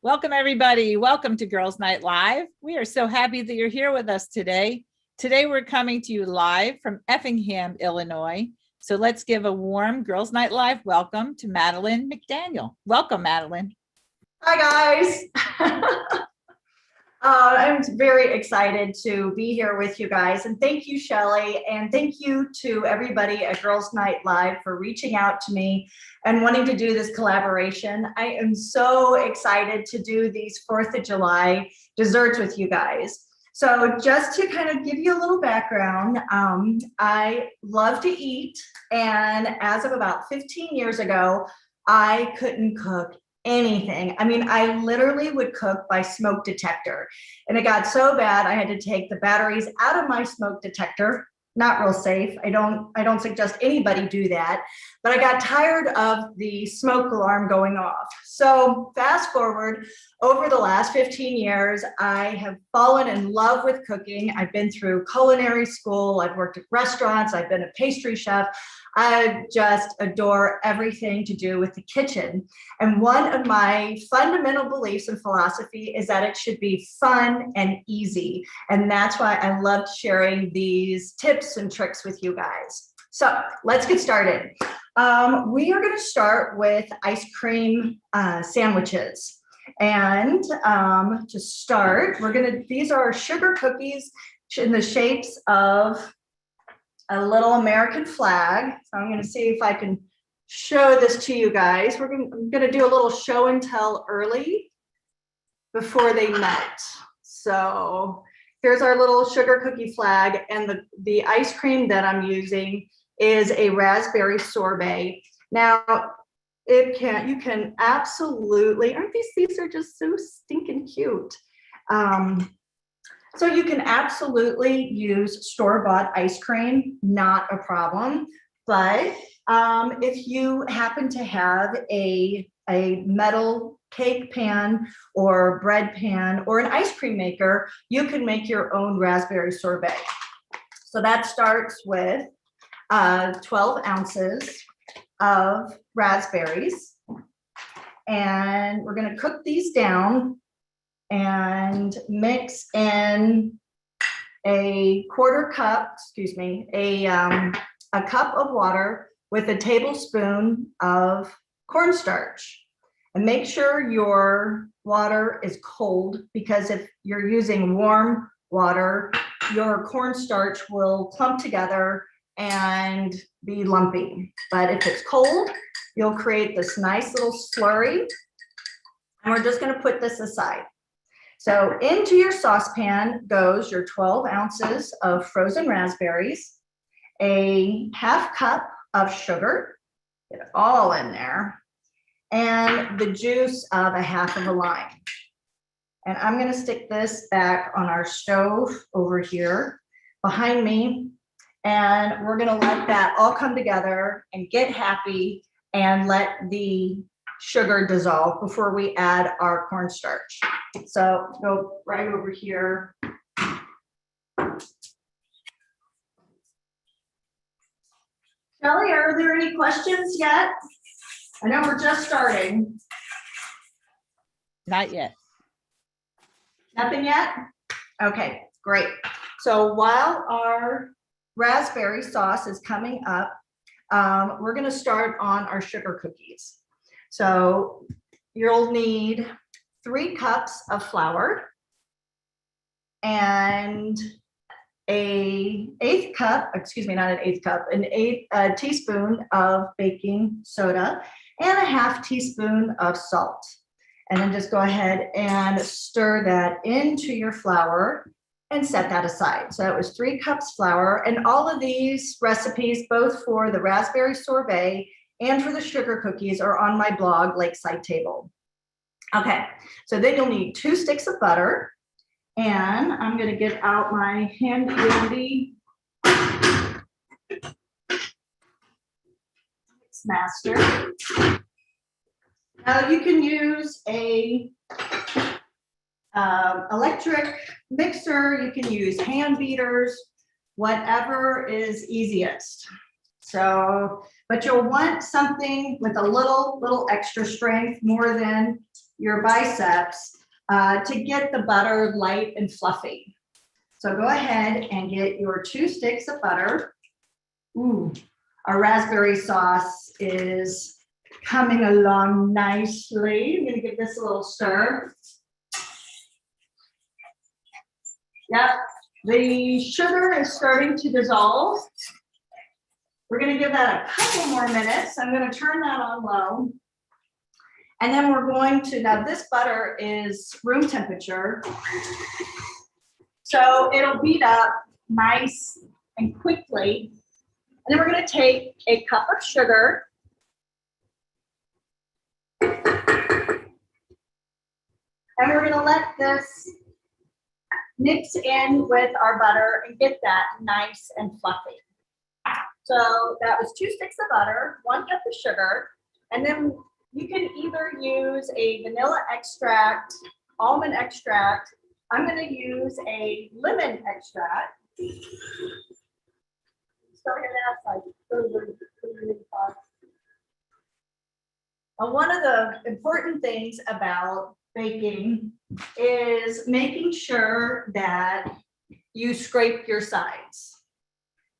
Welcome, everybody. Welcome to Girls Night Live. We are so happy that you're here with us today. Today, we're coming to you live from Effingham, Illinois. So let's give a warm Girls Night Live welcome to Madalaine McDaniel. Welcome, Madalaine. Hi, guys. I'm very excited to be here with you guys. And thank you, Shelly. And thank you to everybody at Girls Night Live for reaching out to me and wanting to do this collaboration. I am so excited to do these 4th of July desserts with you guys. So just to kind of give you a little background, I love to eat. And as of about 15 years ago, I couldn't cook anything. I mean, I literally would cook by smoke detector. And it got so bad, I had to take the batteries out of my smoke detector. Not real safe. I don't suggest anybody do that. But I got tired of the smoke alarm going off. So fast forward, over the last 15 years, I have fallen in love with cooking. I've been through culinary school. I've worked at restaurants. I've been a pastry chef. I just adore everything to do with the kitchen. And one of my fundamental beliefs and philosophy is that it should be fun and easy. And that's why I loved sharing these tips and tricks with you guys. So let's get started. We are going to start with ice cream sandwiches. And to start, these are sugar cookies in the shapes of a little American flag. So I'm going to see if I can show this to you guys. I'm going to do a little show and tell early before they melt. So here's our little sugar cookie flag, and the ice cream that I'm using is a raspberry sorbet. Now, you can absolutely, aren't these are just so stinking cute. So you can absolutely use store-bought ice cream, not a problem. But if you happen to have a metal cake pan or bread pan or an ice cream maker, you can make your own raspberry sorbet. So that starts with 12 ounces of raspberries. And we're going to cook these down and mix in a cup of water with a tablespoon of cornstarch. And make sure your water is cold, because if you're using warm water, your cornstarch will clump together and be lumpy. But if it's cold, you'll create this nice little slurry. And we're just going to put this aside. So into your saucepan goes your 12 ounces of frozen raspberries, a half cup of sugar, get it all in there, and the juice of a half of a lime. And I'm going to stick this back on our stove over here behind me, and we're going to let that all come together and get happy and let the sugar dissolve before we add our cornstarch. So go right over here. Kelly, are there any questions yet? I know we're just starting. Not yet. Nothing yet? Okay, great. So while our raspberry sauce is coming up, we're going to start on our sugar cookies. So you'll need 3 cups of flour and an eighth teaspoon of baking soda and a half teaspoon of salt. And then just go ahead and stir that into your flour and set that aside. So that was 3 cups flour. And all of these recipes, both for the raspberry sorbet and for the sugar cookies, are on my blog, Lakeside Table. Okay, so then you'll need 2 sticks of butter. And I'm going to get out my handy dandy Mix Master. Now you can use a electric mixer, you can use hand beaters, whatever is easiest. So, but you'll want something with a little extra strength, more than your biceps to get the butter light and fluffy. So go ahead and get your 2 sticks of butter. Ooh, our raspberry sauce is coming along nicely. I'm gonna give this a little stir. Yep, the sugar is starting to dissolve. We're gonna give that a couple more minutes. I'm gonna turn that on low. And then we're going to, now this butter is room temperature. So it'll beat up nice and quickly. And then we're gonna take a cup of sugar. And we're gonna let this mix in with our butter and get that nice and fluffy. So that was 2 sticks of butter, 1 cup of sugar, and then you can either use a vanilla extract, almond extract. I'm going to use a lemon extract. One of the important things about baking is making sure that you scrape your sides.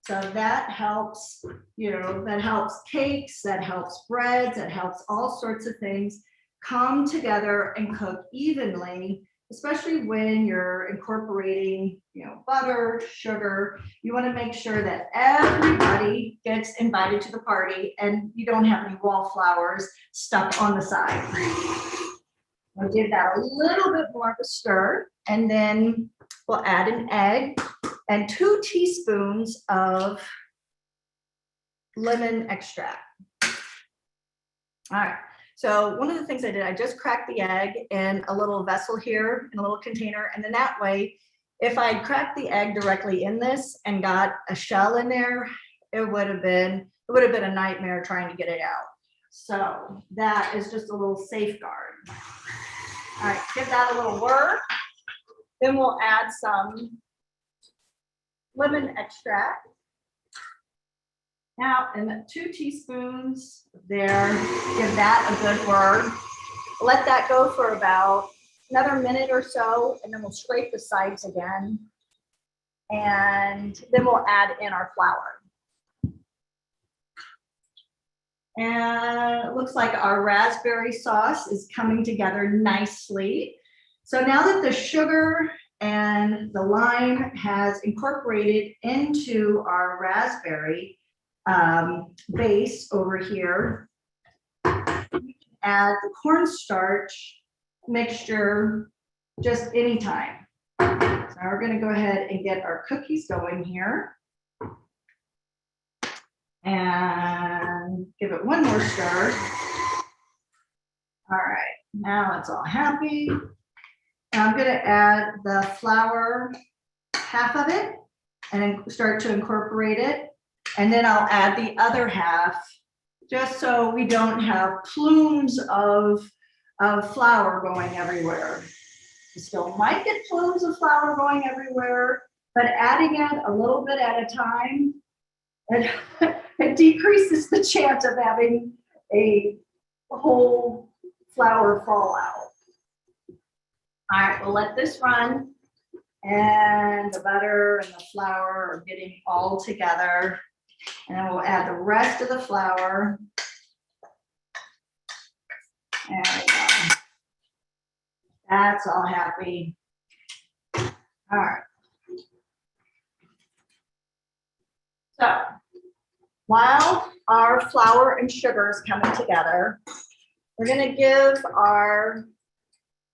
So that helps, that helps cakes, that helps breads, that helps all sorts of things come together and cook evenly, especially when you're incorporating, butter, sugar. You want to make sure that everybody gets invited to the party and you don't have any wallflowers stuck on the side. We'll give that a little bit more of a stir, and then we'll add an egg and 2 teaspoons of lemon extract. All right, so one of the things I did, I just cracked the egg in a little vessel here, in a little container, and then that way, if I cracked the egg directly in this and got a shell in there, it would have been a nightmare trying to get it out. So that is just a little safeguard. All right, give that a little whir. Then we'll add some lemon extract. Now, and 2 teaspoons there, give that a good whir. Let that go for about another minute or so, and then we'll scrape the sides again. And then we'll add in our flour. And it looks like our raspberry sauce is coming together nicely. So now that the sugar and the lime has incorporated into our raspberry base over here, add the cornstarch mixture just anytime. So now we're going to go ahead and get our cookies going here. And give it one more stir. All right, now it's all happy. Now I'm going to add the flour, half of it, and then start to incorporate it. And then I'll add the other half, just so we don't have plumes of flour going everywhere. You still might get plumes of flour going everywhere, but adding it a little bit at a time, it decreases the chance of having a whole flour fall out. All right, we'll let this run, and the butter and the flour are getting all together. And then we'll add the rest of the flour. There we go. That's all happy. All right. So while our flour and sugar is coming together, we're going to give our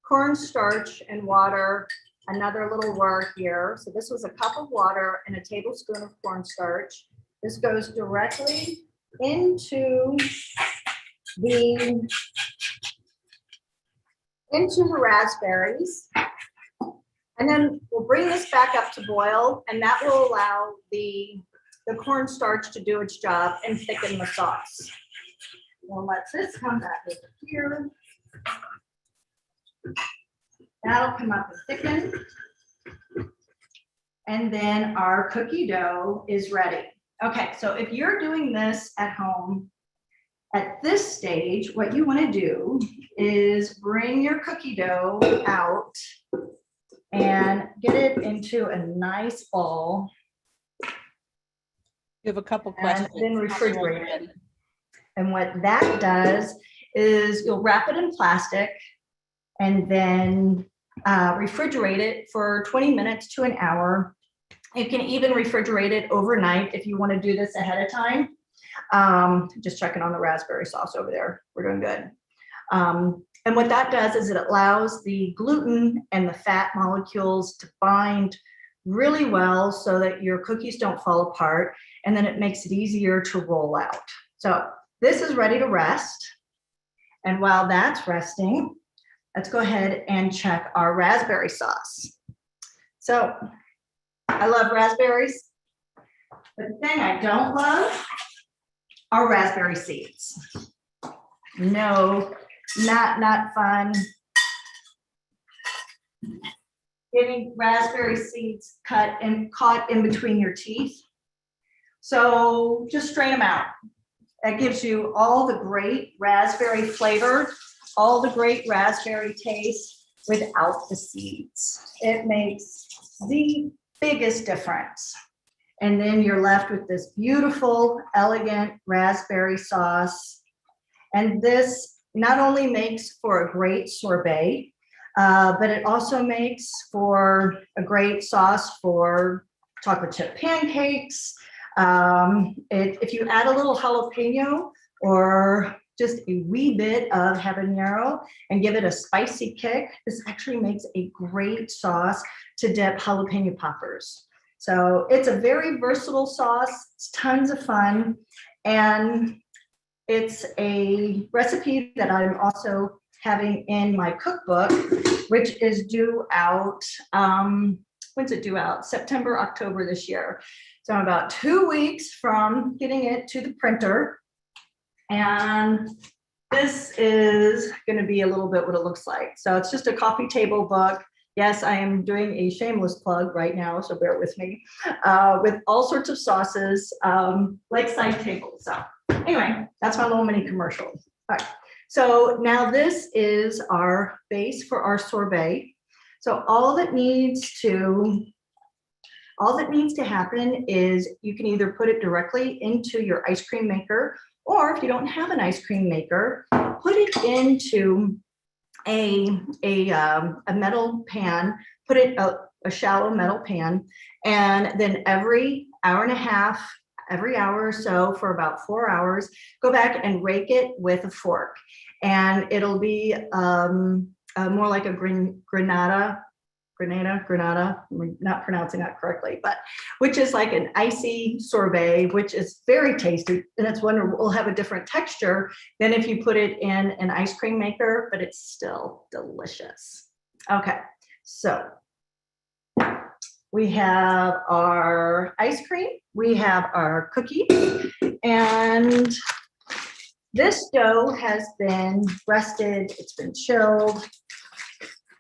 cornstarch and water another little whir here. So this was a cup of water and a tablespoon of cornstarch. This goes directly into the raspberries. And then we'll bring this back up to boil, and that will allow the cornstarch to do its job and thicken the sauce. We'll let this come back over here. That'll come up and thicken. And then our cookie dough is ready. Okay, so if you're doing this at home At this stage, what you want to do is bring your cookie dough out and get it into a nice ball. You have a couple And questions. then refrigerate it. And what that does is you'll wrap it in plastic and then refrigerate it for 20 minutes to an hour. You can even refrigerate it overnight if you want to do this ahead of time. Just checking on the raspberry sauce over there. We're doing good. And what that does is it allows the gluten and the fat molecules to bind really well so that your cookies don't fall apart. And then it makes it easier to roll out. So this is ready to rest. And while that's resting, let's go ahead and check our raspberry sauce. So I love raspberries, but the thing I don't love are raspberry seeds. No, not fun. Getting raspberry seeds caught in between your teeth. So just strain them out. That gives you all the great raspberry flavor, all the great raspberry taste without the seeds. It makes the biggest difference. And then you're left with this beautiful, elegant raspberry sauce. And this not only makes for a great sorbet, but it also makes for a great sauce for chocolate chip pancakes. If you add a little jalapeno or just a wee bit of habanero and give it a spicy kick, this actually makes a great sauce to dip jalapeno poppers. So it's a very versatile sauce. It's tons of fun. And it's a recipe that I'm also having in my cookbook, which is due out, when's it due out? September, October this year. So I'm about 2 weeks from getting it to the printer. And this is going to be a little bit what it looks like. So it's just a coffee table book. Yes, I am doing a shameless plug right now, so bear with me, with all sorts of sauces, like side tables. So anyway, that's my little mini commercial. All right. So now this is our base for our sorbet. So all that needs to happen is you can either put it directly into your ice cream maker, or if you don't have an ice cream maker, put it into a metal pan, put it a shallow metal pan, and then every hour and a half, every hour or so for about 4 hours, go back and rake it with a fork. And it'll be more like a granada, I'm not pronouncing that correctly, but which is like an icy sorbet, which is very tasty. And it's one will have a different texture than if you put it in an ice cream maker, but it's still delicious. Okay, so we have our ice cream, we have our cookies, and this dough has been rested, it's been chilled.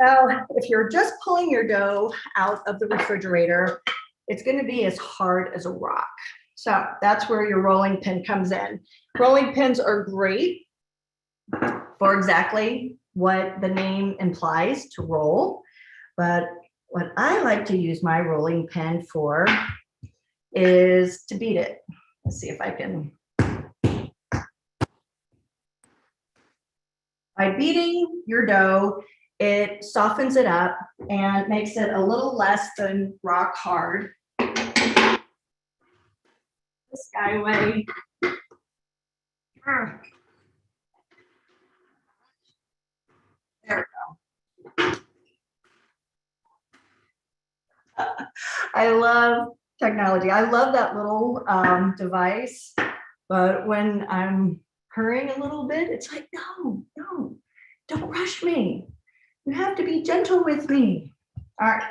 If you're just pulling your dough out of the refrigerator, it's going to be as hard as a rock. So that's where your rolling pin comes in. Rolling pins are great for exactly what the name implies, to roll. But what I like to use my rolling pin for is to beat it. Let's see if I can. By beating your dough, it softens it up and makes it a little less than rock hard. This guy way. There we go. I love technology. I love that little device, but when I'm hurrying a little bit, it's like, no, don't rush me. You have to be gentle with me. All right.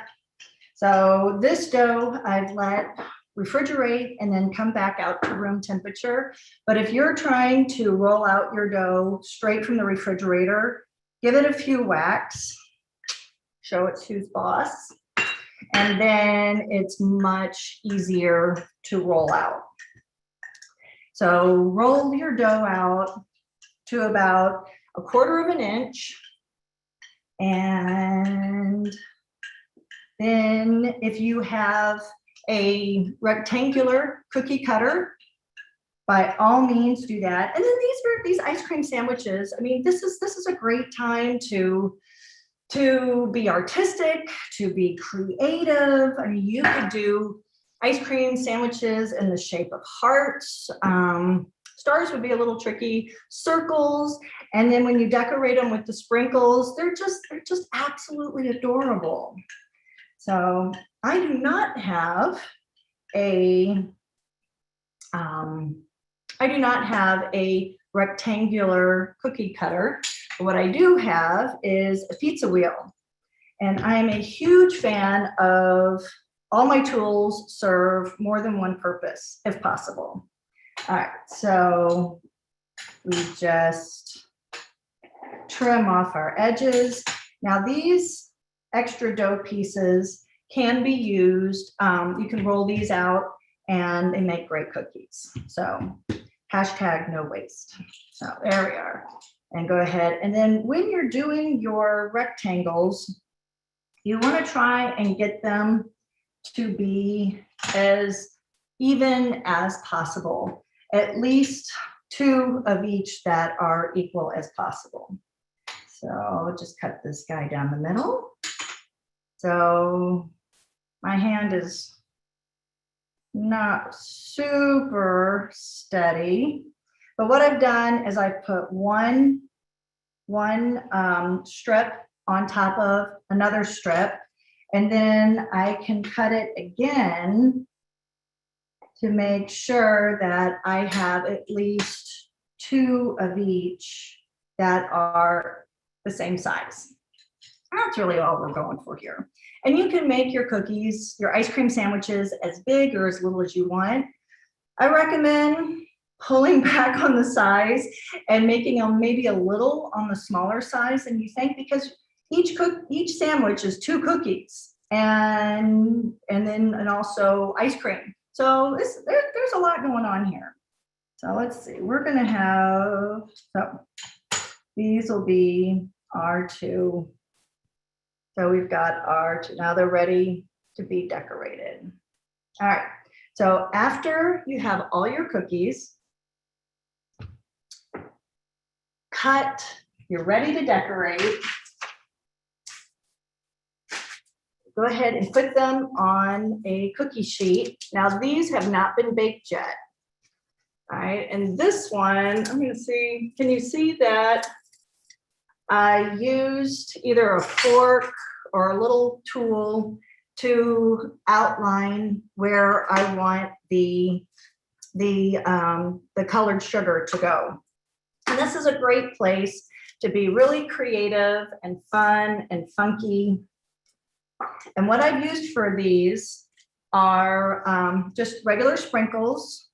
So this dough I've let refrigerate and then come back out to room temperature. But if you're trying to roll out your dough straight from the refrigerator, give it a few whacks. Show it's who's boss. And then it's much easier to roll out. So roll your dough out to about 1/4 of an inch. And then if you have a rectangular cookie cutter, by all means do that. And then these ice cream sandwiches. I mean, this is a great time to be artistic, to be creative. I mean, you could do ice cream sandwiches in the shape of hearts. Stars would be a little tricky, circles, and then when you decorate them with the sprinkles, they're just absolutely adorable. So I do not have a rectangular cookie cutter. What I do have is a pizza wheel, and I'm a huge fan of all my tools serve more than one purpose if possible. All right, so we just trim off our edges. Now these extra dough pieces can be used. You can roll these out and they make great cookies. So #no waste. So there we are. And go ahead. And then when you're doing your rectangles, you want to try and get them to be as even as possible. At least 2 of each that are equal as possible. So I'll just cut this guy down the middle. So my hand is not super steady, but what I've done is I put one strip on top of another strip, and then I can cut it again to make sure that I have at least 2 of each that are the same size. That's really all we're going for here. And you can make your cookies, your ice cream sandwiches as big or as little as you want. I recommend pulling back on the size and making them maybe a little on the smaller size than you think, because each sandwich is 2 cookies and also ice cream. So there's a lot going on here. So let's see, we're gonna have, so these will be our 2. So we've got our 2, now they're ready to be decorated. All right, so after you have all your cookies cut, you're ready to decorate, go ahead and put them on a cookie sheet. Now these have not been baked yet. All right, and this one, I'm gonna see, can you see that I used either a fork or a little tool to outline where I want the colored sugar to go. And this is a great place to be really creative and fun and funky. And what I've used for these are just regular sprinkles,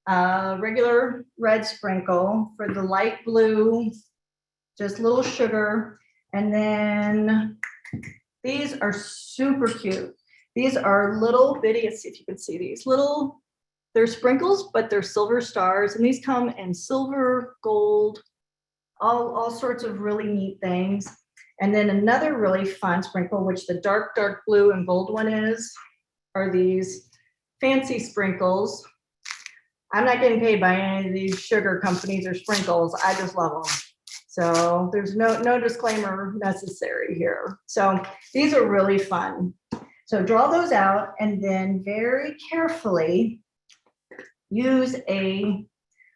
regular red sprinkle. For the light blue, just little sugar. And then these are super cute. These are little bitty, let's see if you can see these little, they're sprinkles, but they're silver stars. And these come in silver, gold, all sorts of really neat things. And then another really fun sprinkle, which the dark blue and gold one is, are these fancy sprinkles. I'm not getting paid by any of these sugar companies or sprinkles. I just love them. So there's no disclaimer necessary here. So these are really fun. So draw those out and then very carefully use a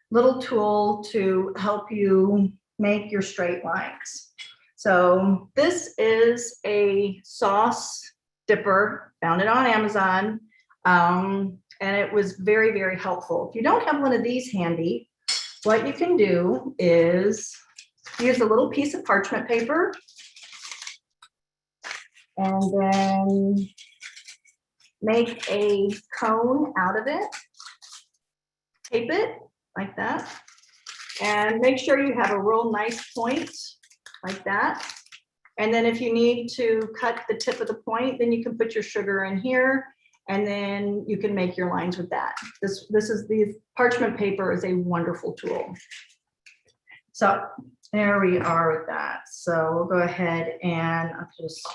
little tool to help you make your straight lines. So this is a sauce dipper, found it on Amazon, and it was very, very helpful. If you don't have one of these handy, what you can do is use a little piece of parchment paper and then make a cone out of it. Tape it like that and make sure you have a real nice point like that. And then if you need to cut the tip of the point, then you can put your sugar in here and then you can make your lines with that. The parchment paper is a wonderful tool. So there we are with that. So we'll go ahead and I'll just,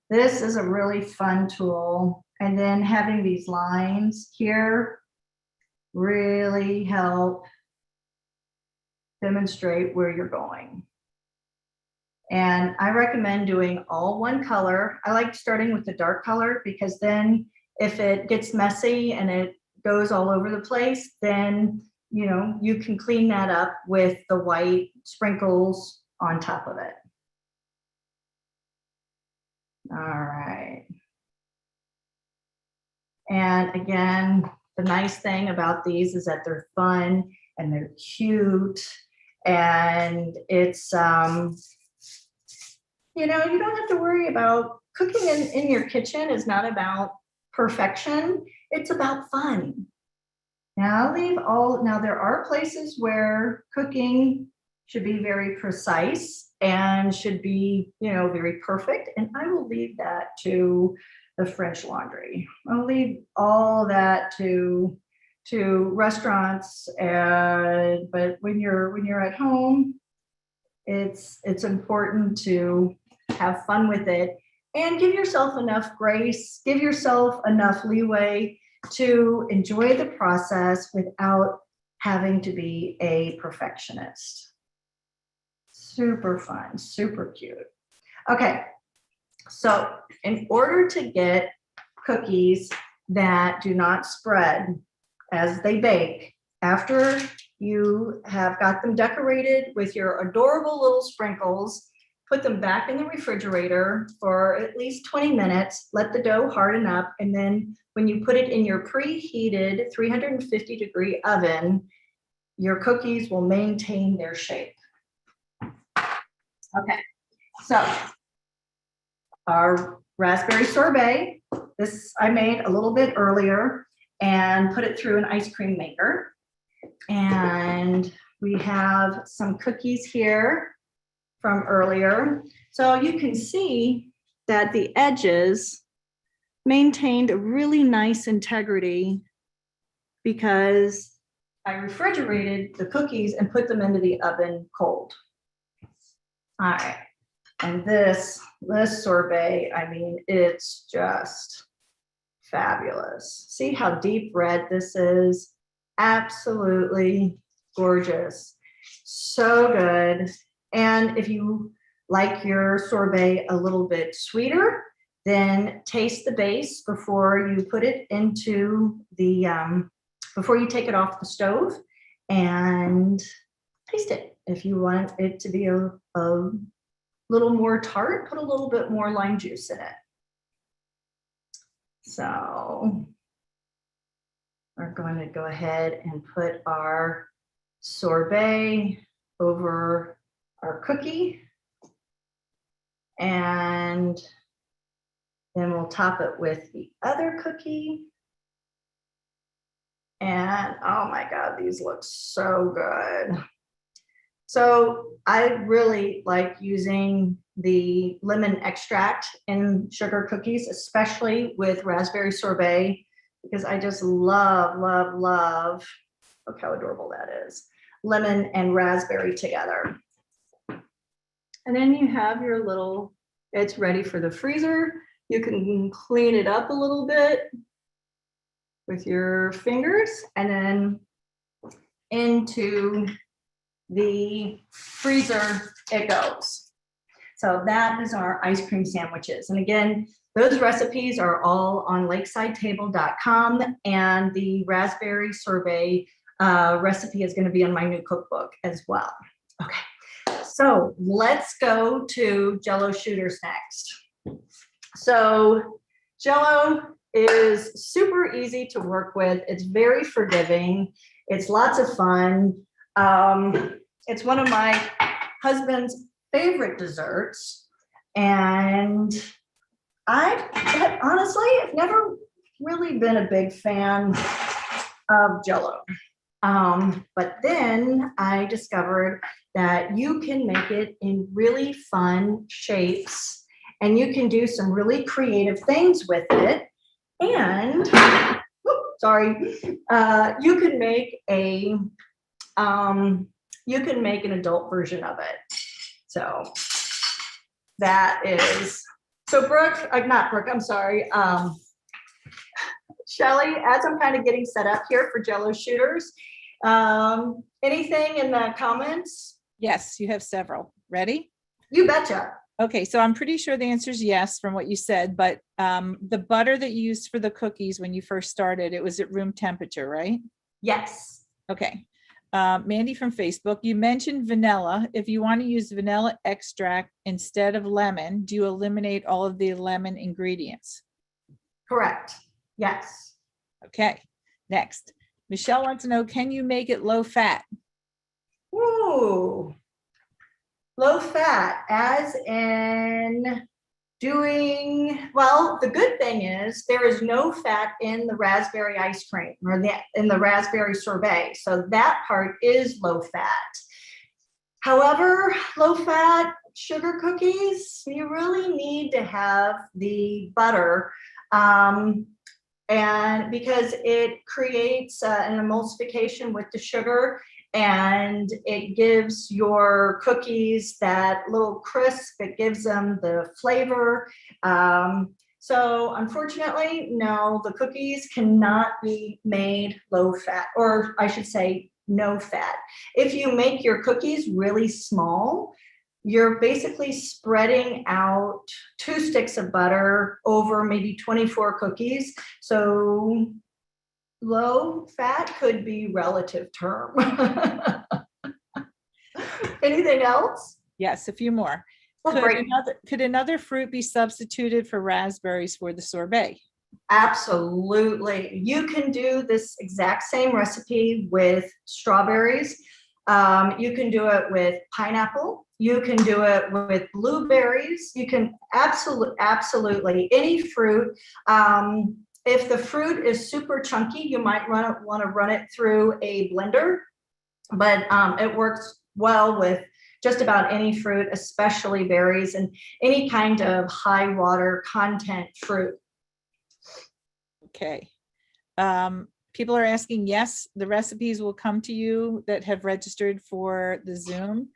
this is a really fun tool. And then having these lines here really help demonstrate where you're going. And I recommend doing all one color. I like starting with the dark color because then if it gets messy and it goes all over the place, then you know you can clean that up with the white sprinkles on top of it. All right. And again, the nice thing about these is that they're fun and they're cute, and it's you know, you don't have to worry about cooking in your kitchen is not about perfection. It's about fun. Now now there are places where cooking should be very precise and should be, you know, very perfect. And I will leave that to the French Laundry. I'll leave all that to restaurants. But when you're at home, it's important to have fun with it and give yourself enough grace, give yourself enough leeway to enjoy the process without having to be a perfectionist. Super fun, super cute. Okay, so in order to get cookies that do not spread as they bake, after you have got them decorated with your adorable little sprinkles, put them back in the refrigerator for at least 20 minutes, let the dough harden up, and then when you put it in your preheated 350-degree oven, your cookies will maintain their shape. Okay, so our raspberry sorbet, this I made a little bit earlier and put it through an ice cream maker. And we have some cookies here from earlier. So you can see that the edges maintained a really nice integrity because I refrigerated the cookies and put them into the oven cold. All right, and this sorbet, I mean, it's just fabulous. See how deep red this is? Absolutely gorgeous. So good. And if you like your sorbet a little bit sweeter, then taste the base before you put it into the, before you take it off the stove, and taste it. If you want it to be a little more tart, put a little bit more lime juice in it. So we're going to go ahead and put our sorbet over our cookie, and then we'll top it with the other cookie. And oh my God, these look so good. So I really like using the lemon extract in sugar cookies, especially with raspberry sorbet, because I just love, love, love, look how adorable that is, lemon and raspberry together. And then you have your little, it's ready for the freezer. You can clean it up a little bit with your fingers and then into the freezer it goes. So that is our ice cream sandwiches. And again, those recipes are all on lakesidetable.com, and the raspberry sorbet recipe is going to be on my new cookbook as well. Okay, so let's go to Jello Shooters next. So Jello is super easy to work with. It's very forgiving. It's lots of fun. It's one of my husband's favorite desserts. And I honestly have never really been a big fan of Jello. But then I discovered that you can make it in really fun shapes, and you can do some really creative things with it. And, you can make a you can make an adult version of it. So that is, so Brooke, not Brooke, I'm sorry. Shelly, as I'm kind of getting set up here for Jello Shooters, anything in the comments? Yes, you have several. Ready? You betcha. Okay, so I'm pretty sure the answer is yes from what you said, but the butter that you used for the cookies when you first started, it was at room temperature, right? Yes. Okay. Mandy from Facebook, you mentioned vanilla. If you want to use vanilla extract instead of lemon, do you eliminate all of the lemon ingredients? Correct. Yes. Okay, next. Michelle wants to know, can you make it low fat? Ooh. Low fat, as in doing, well, the good thing is there is no fat in the raspberry ice cream or in the raspberry sorbet. So that part is low fat. However, low fat sugar cookies, you really need to have the butter. And because it creates an emulsification with the sugar, and it gives your cookies that little crisp, it gives them the flavor. So unfortunately, no, the cookies cannot be made low fat, or I should say no fat. If you make your cookies really small, you're basically spreading out 2 sticks of butter over maybe 24 cookies. So low fat could be relative term. Anything else? Yes, a few more. Well, great. Could another fruit be substituted for raspberries for the sorbet? Absolutely. You can do this exact same recipe with strawberries. You can do it with pineapple. You can do it with blueberries. You can absolutely any fruit. If the fruit is super chunky, you might want to run it through a blender, but it works well with just about any fruit, especially berries and any kind of high water content fruit. Okay. People are asking, yes, the recipes will come to you that have registered for the Zoom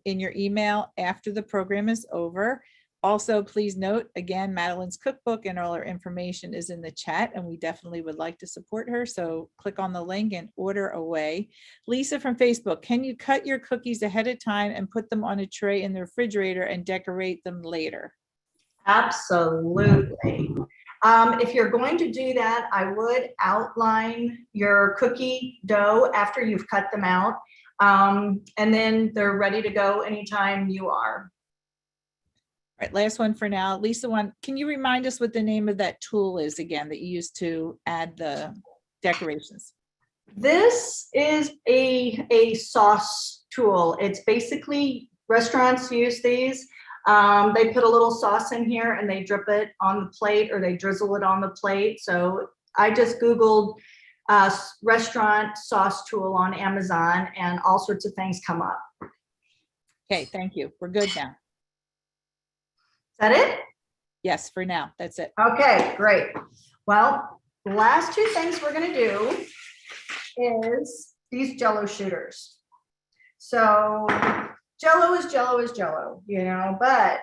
in your email after the program is over. Also, please note, again, Madeleine's cookbook and all her information is in the chat, and we definitely would like to support her. So click on the link and order away. Lisa from Facebook, can you cut your cookies ahead of time and put them on a tray in the refrigerator and decorate them later? Absolutely. If you're going to do that, I would outline your cookie dough after you've cut them out, and then they're ready to go anytime you are. All right, last one for now. Lisa, can you remind us what the name of that tool is again that you used to add the decorations? This is a sauce tool. It's basically, restaurants use these. They put a little sauce in here and they drip it on the plate or they drizzle it on the plate. So I just Googled restaurant sauce tool on Amazon and all sorts of things come up. Okay, thank you. We're good now. Is that it? Yes, for now. That's it. Okay, great. Well, the last 2 things we're going to do is these Jello shooters. So Jello is Jello, you know, but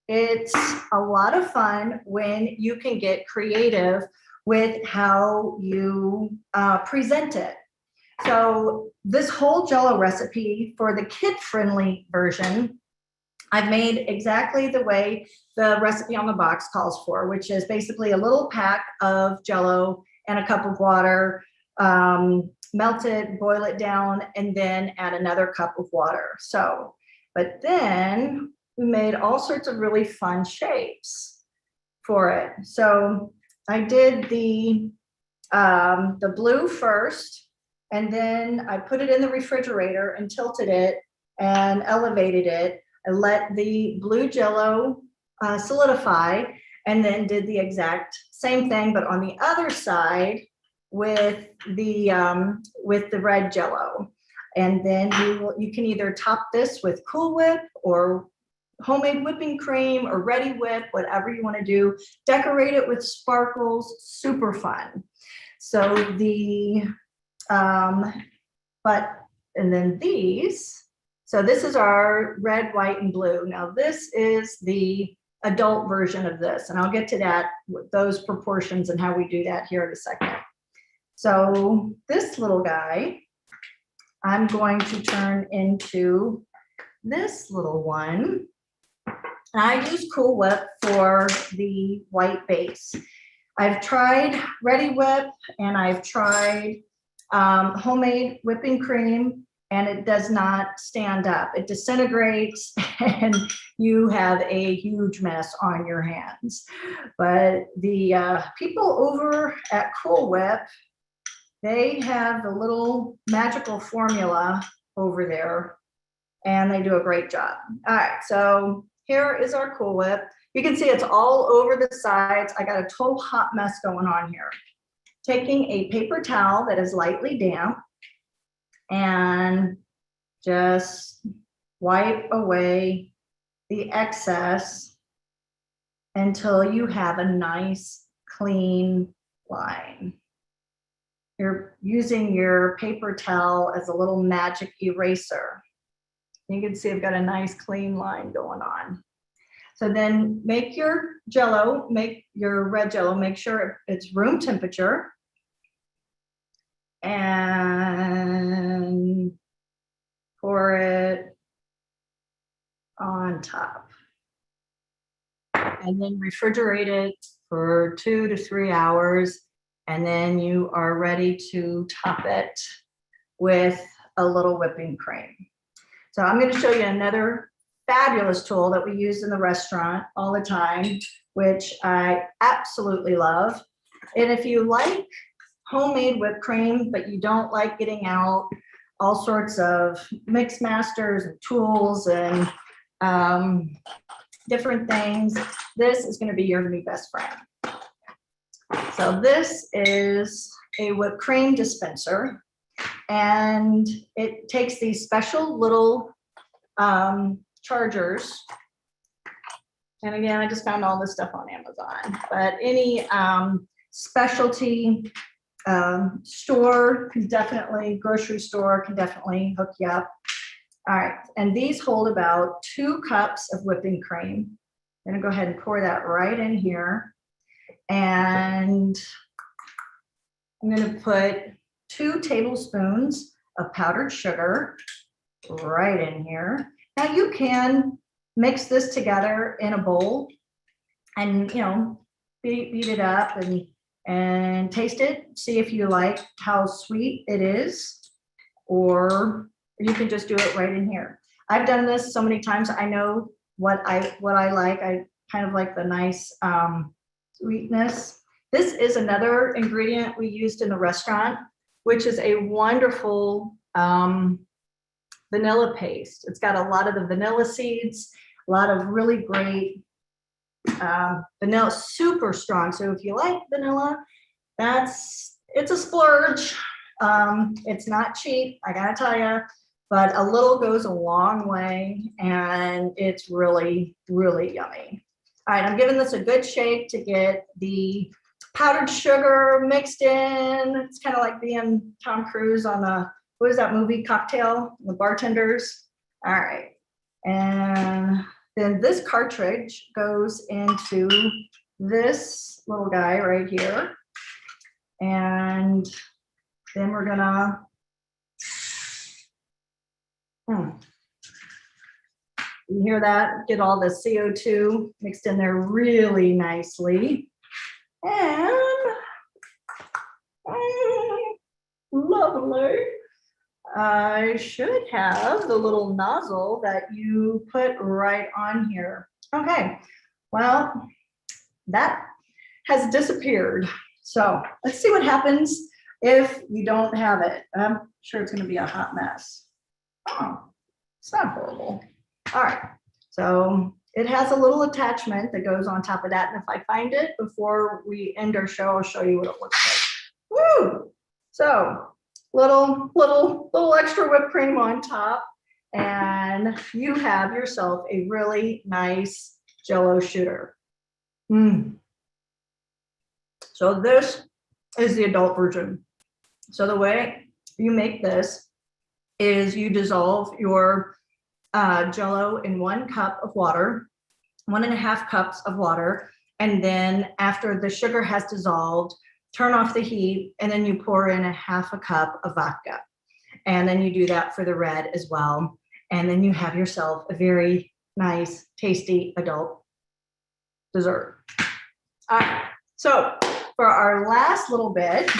it's a lot of fun when you can get creative with how you present it. So this whole Jello recipe for the kid-friendly version, I've made exactly the way the recipe on the box calls for, which is basically a little pack of Jello and a cup of water, melt it, boil it down, and then add another cup of water. So, but then we made all sorts of really fun shapes for it. So I did the blue first, and then I put it in the refrigerator and tilted it and elevated it. I let the blue Jello solidify, and then did the exact same thing, but on the other side with the red Jello. And then you can either top this with Cool Whip or homemade whipping cream or Ready Whip, whatever you want to do. Decorate it with sparkles, super fun. So but and then these, so this is our red, white, and blue. Now this is the adult version of this, and I'll get to that with those proportions and how we do that here in a second. So this little guy, I'm going to turn into this little one. And I use Cool Whip for the white base. I've tried Ready Whip and I've tried homemade whipping cream, and it does not stand up. It disintegrates and you have a huge mess on your hands. But the people over at Cool Whip, they have the little magical formula over there and they do a great job. All right, so here is our Cool Whip. You can see it's all over the sides. I got a total hot mess going on here. Taking a paper towel that is lightly damp and just wipe away the excess until you have a nice clean line. You're using your paper towel as a little magic eraser. You can see I've got a nice clean line going on. So then make your Jello, make your red Jello, make sure it's room temperature. And pour it on top. And then refrigerate it for 2 to 3 hours. And then you are ready to top it with a little whipping cream. So I'm going to show you another fabulous tool that we use in the restaurant all the time, which I absolutely love. And if you like homemade whipped cream, but you don't like getting out all sorts of mix masters and tools and different things, this is going to be your new best friend. So this is a whipped cream dispenser, and it takes these special little chargers. And again, I just found all this stuff on Amazon, but any specialty store can definitely, grocery store can definitely hook you up. All right, and these hold about 2 cups of whipping cream. I'm gonna go ahead and pour that right in here. And I'm gonna put 2 tablespoons of powdered sugar right in here. Now you can mix this together in a bowl and, you know, beat it up and taste it, see if you like how sweet it is, or you can just do it right in here. I've done this so many times. I know what I like. I kind of like the nice sweetness. This is another ingredient we used in the restaurant, which is a wonderful vanilla paste. It's got a lot of the vanilla seeds, a lot of really great vanilla, super strong. So if you like vanilla, it's a splurge. It's not cheap, I gotta tell you, but a little goes a long way, and it's really, really yummy. All right, I'm giving this a good shake to get the powdered sugar mixed in. It's kind of like being Tom Cruise on the, what is that movie, Cocktail, the bartenders. All right, and then this cartridge goes into this little guy right here. And then we're gonna, you hear that? Get all the CO2 mixed in there really nicely. And lovely. I should have the little nozzle that you put right on here. Okay, well, that has disappeared. So let's see what happens if you don't have it. I'm sure it's going to be a hot mess. Oh, it's not horrible. All right, so it has a little attachment that goes on top of that. And if I find it before we end our show, I'll show you what it looks like. Woo! So little extra whipped cream on top, and you have yourself a really nice Jello shooter. So this is the adult version. So the way you make this is you dissolve your Jello in 1 cup of water, 1.5 cups of water. And then after the sugar has dissolved, turn off the heat, and then you pour in 1/2 cup of vodka. And then you do that for the red as well. And then you have yourself a very nice, tasty adult dessert. All right, so for our last little bit,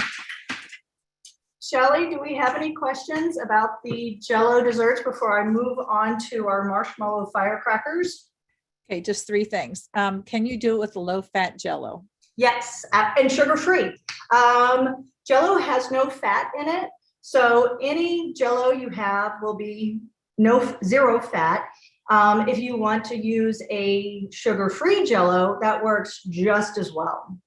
Shelly, do we have any questions about the Jello desserts before I move on to our marshmallow firecrackers? Okay, just 3 things. Can you do it with low-fat Jello? Yes, and sugar-free. Jello has no fat in it, so any Jello you have will be 0 fat. If you want to use a sugar-free Jello, that works just as well.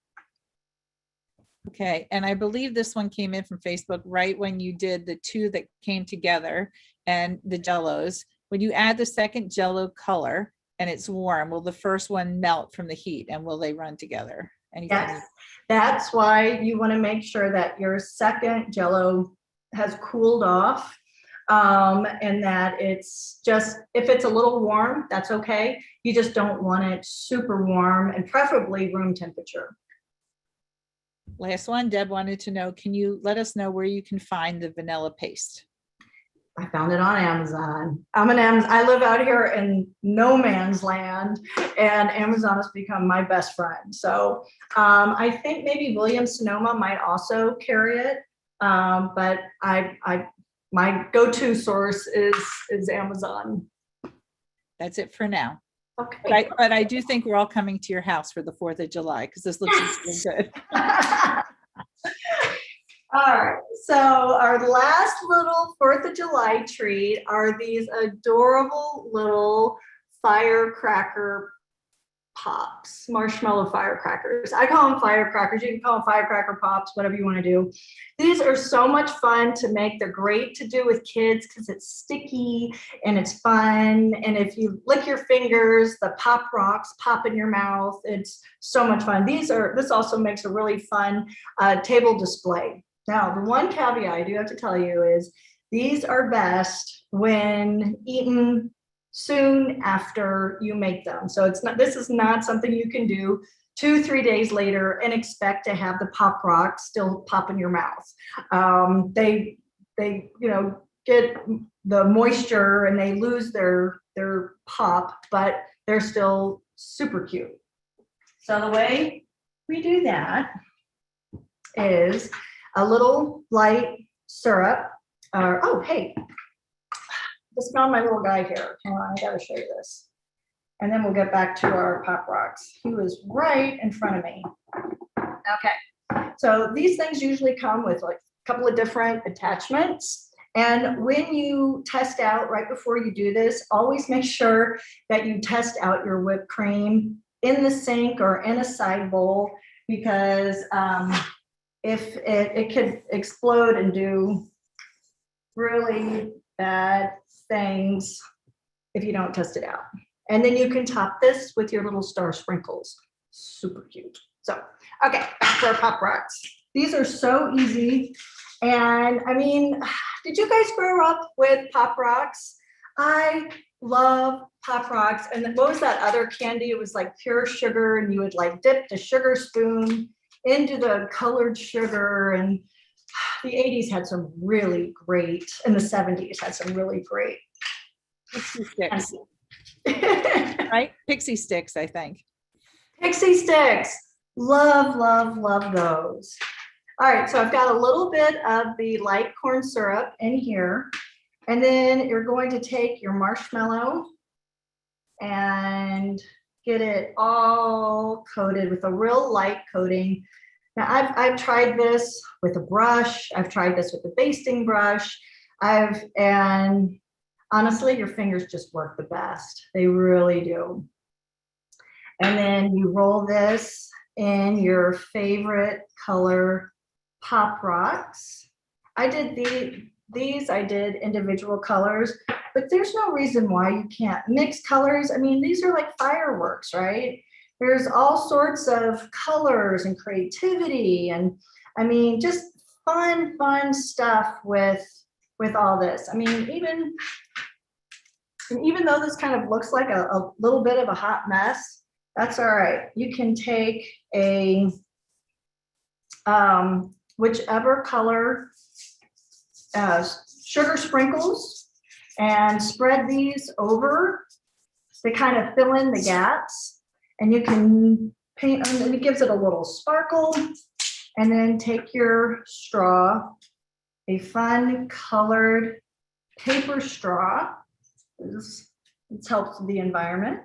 Okay, and I believe this one came in from Facebook right when you did the 2 that came together and the Jellos. When you add the second Jello color and it's warm, will the first one melt from the heat, and will they run together? Yes, that's why you want to make sure that your second Jello has cooled off, and that it's just, if it's a little warm, that's okay. You just don't want it super warm, and preferably room temperature. Last one, Deb wanted to know, can you let us know where you can find the vanilla paste? I found it on Amazon. I live out here in no man's land, and Amazon has become my best friend. So I think maybe Williams Sonoma might also carry it, but my go-to source is Amazon. That's it for now. Okay. But I do think we're all coming to your house for the 4th of July because this looks Yes. so good. All right, so our last little 4th of July treat are these adorable little firecracker pops, marshmallow firecrackers. I call them firecrackers. You can call them firecracker pops, whatever you want to do. These are so much fun to make. They're great to do with kids because it's sticky and it's fun. And if you lick your fingers, the pop rocks pop in your mouth. It's so much fun. This also makes a really fun table display. Now, the one caveat I do have to tell you is these are best when eaten soon after you make them. So this is not something you can do 2-3 days later and expect to have the pop rock still pop in your mouth. They get the moisture and they lose their pop, but they're still super cute. So the way we do that is a little light syrup. Oh, hey, just found my little guy here. Hang on, I gotta show you this. And then we'll get back to our pop rocks. He was right in front of me. Okay, so these things usually come with like a couple of different attachments. And when you test out, right before you do this, always make sure that you test out your whipped cream in the sink or in a side bowl, because if it could explode and do really bad things if you don't test it out. And then you can top this with your little star sprinkles. Super cute. So, okay, back to our pop rocks. These are so easy. And I mean, did you guys grow up with pop rocks? I love pop rocks. And what was that other candy? It was like pure sugar, and you would like dip the sugar spoon into the colored sugar. And the 80s had some really great, and the 70s had some really great. Pixie sticks. Right? Pixie sticks, I think. Pixie sticks. Love, love, love those. All right, so I've got a little bit of the light corn syrup in here. And then you're going to take your marshmallow and get it all coated with a real light coating. Now I've tried this with a brush. I've tried this with a basting brush. And honestly, your fingers just work the best. They really do. And then you roll this in your favorite color pop rocks. I did these, I did individual colors, but there's no reason why you can't mix colors. I mean, these are like fireworks, right? There's all sorts of colors and creativity, and I mean, just fun stuff with with all this. I mean, even though this kind of looks like a little bit of a hot mess, that's all right. You can take a whichever color sugar sprinkles and spread these over to kind of fill in the gaps, and you can paint, and it gives it a little sparkle. And then take your straw, a fun colored paper straw. This helps the environment.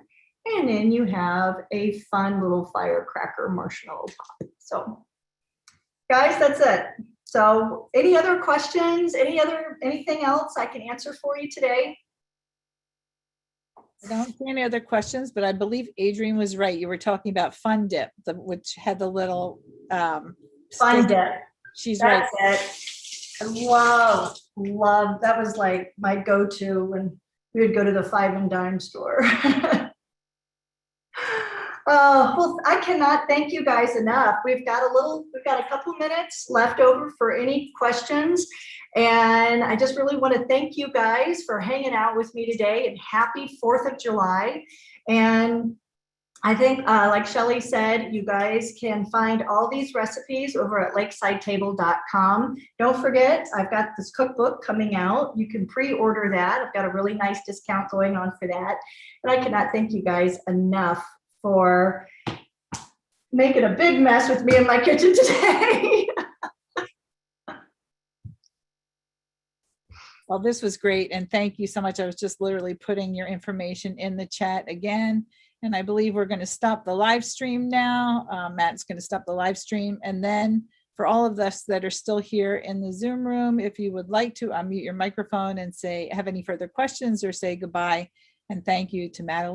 And then you have a fun little firecracker marshmallow pop. So guys, that's it. So any other questions, anything else I can answer for you today? I don't see any other questions, but I believe Adrienne was right. You were talking about Fun Dip, which had the little Fun Dip. She's That's right. it. I love, that was like my go-to when we would go to the 5 and dime store. Oh, well, I cannot thank you guys enough. We've got a couple minutes left over for any questions. And I just really want to thank you guys for hanging out with me today, and happy 4th of July. And I think, like Shelly said, you guys can find all these recipes over at lakesidetable.com. Don't forget, I've got this cookbook coming out. You can pre-order that. I've got a really nice discount going on for that. And I cannot thank you guys enough for making a big mess with me in my kitchen today. Well, this was great. And thank you so much. I was just literally putting your information in the chat again. And I believe we're going to stop the live stream now. Matt's going to stop the live stream. And then for all of us that are still here in the Zoom room, if you would like to unmute your microphone and say, have any further questions or say goodbye. And thank you to Madalaine.